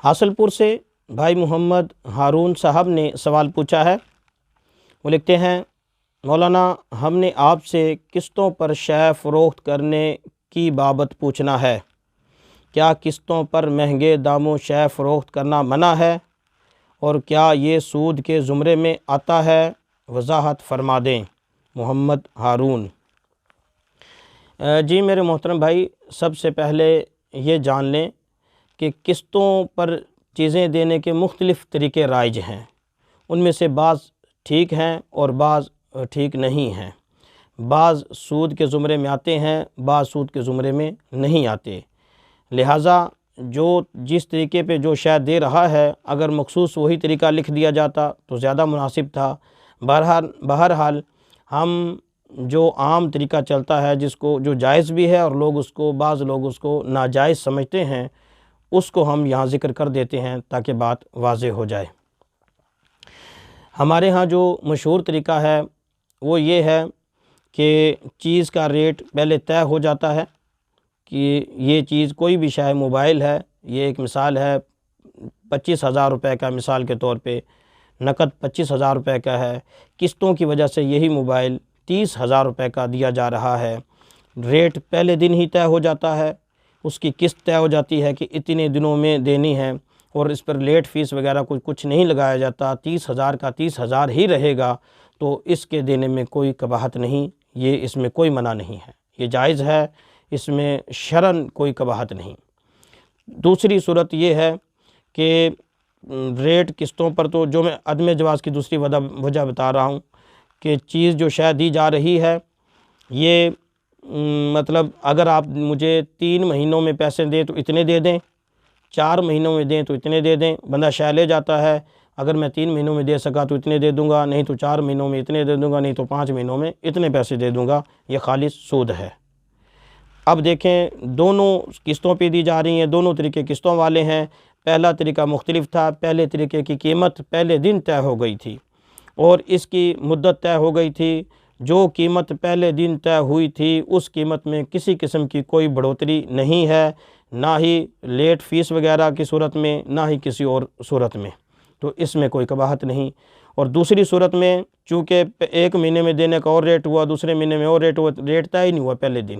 حاصلپور سے بھائی محمد ہارون صاحب نے سوال پوچھا ہے۔ وہ لکھتے ہیں، مولانا ہم نے آپ سے قسطوں پر شے فروخت کرنے کی بابت پوچھنا ہے۔ کیا قسطوں پر مہنگے داموں شے فروخت کرنا منع ہے، اور کیا یہ سود کے زمرے میں آتا ہے؟ وضاحت فرما دیں۔ محمد ہارون۔ جی میرے محترم بھائی، سب سے پہلے یہ جان لیں کہ قسطوں پر چیزیں دینے کے مختلف طریقے رائج ہیں۔ ان میں سے بعض ٹھیک ہیں اور بعض ٹھیک نہیں ہیں۔ بعض سود کے زمرے میں آتے ہیں، بعض سود کے زمرے میں نہیں آتے۔ لہٰذا جس طریقے پہ جو شے دے رہا ہے، اگر مخصوص وہی طریقہ لکھ دیا جاتا تو زیادہ مناسب تھا۔ بہرحال ہم جو عام طریقہ چلتا ہے، جو جائز بھی ہے اور بعض لوگ اس کو ناجائز سمجھتے ہیں، اس کو ہم یہاں ذکر کر دیتے ہیں تاکہ بات واضح ہو جائے۔ ہمارے ہاں جو مشہور طریقہ ہے وہ یہ ہے کہ چیز کا ریٹ پہلے طے ہو جاتا ہے کہ یہ چیز کوئی بھی شے، موبائل ہے، یہ ایک مثال ہے، 25,000 روپے کا مثال کے طور پہ نقد 25,000 روپے کا ہے، قسطوں کی وجہ سے یہی موبائل 30,000 روپے کا دیا جا رہا ہے۔ ریٹ پہلے دن ہی طے ہو جاتا ہے، اس کی قسط طے ہو جاتی ہے کہ اتنے دنوں میں دینی ہے، اور اس پر لیٹ فیس وغیرہ کچھ نہیں لگایا جاتا، 30,000 کا 30,000 ہی رہے گا، تو اس کے دینے میں کوئی قباحت نہیں، اس میں کوئی منع نہیں ہے، یہ جائز ہے، اس میں شرعاً کوئی قباحت نہیں۔ دوسری صورت یہ ہے کہ ریٹ قسطوں پر، تو جو میں عدم جواز کی دوسری وجہ بتا رہا ہوں کہ چیز جو شے دی جا رہی ہے، یہ مطلب اگر آپ مجھے 3 مہینوں میں پیسے دیں تو اتنے دے دیں، 4 مہینوں میں دیں تو اتنے دے دیں، بندہ شے لے جاتا ہے، اگر میں 3 مہینوں میں دے سکا تو اتنے دے دوں گا، نہیں تو 4 مہینوں میں اتنے دے دوں گا، نہیں تو 5 مہینوں میں اتنے پیسے دے دوں گا، یہ خالص سود ہے۔ اب دیکھیں، دونوں قسطوں پہ دی جا رہی ہیں، دونوں طریقے قسطوں والے ہیں۔ پہلا طریقہ مختلف تھا، پہلے طریقے کی قیمت پہلے دن طے ہو گئی تھی اور اس کی مدت طے ہو گئی تھی۔ جو قیمت پہلے دن طے ہوئی تھی اس قیمت میں کسی قسم کی کوئی بڑھوتری نہیں ہے، نہ ہی لیٹ فیس وغیرہ کی صورت میں، نہ ہی کسی اور صورت میں، تو اس میں کوئی قباحت نہیں۔ اور دوسری صورت میں چونکہ 1 مہینے میں دینے کا اور ریٹ ہوا، دوسرے مہینے میں اور ریٹ ہوا، ریٹ طے ہی نہیں ہوا پہلے دن،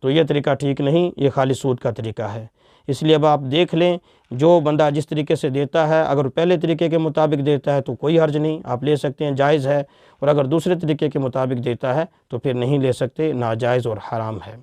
تو یہ طریقہ ٹھیک نہیں، یہ خالی سود کا طریقہ ہے۔ اس لیے اب آپ دیکھ لیں، جو بندہ جس طریقے سے دیتا ہے، اگر پہلے طریقے کے مطابق دیتا ہے تو کوئی حرج نہیں، آپ لے سکتے ہیں، جائز ہے، اور اگر دوسرے طریقے کے مطابق دیتا ہے تو پھر نہیں لے سکتے، ناجائز اور حرام ہے۔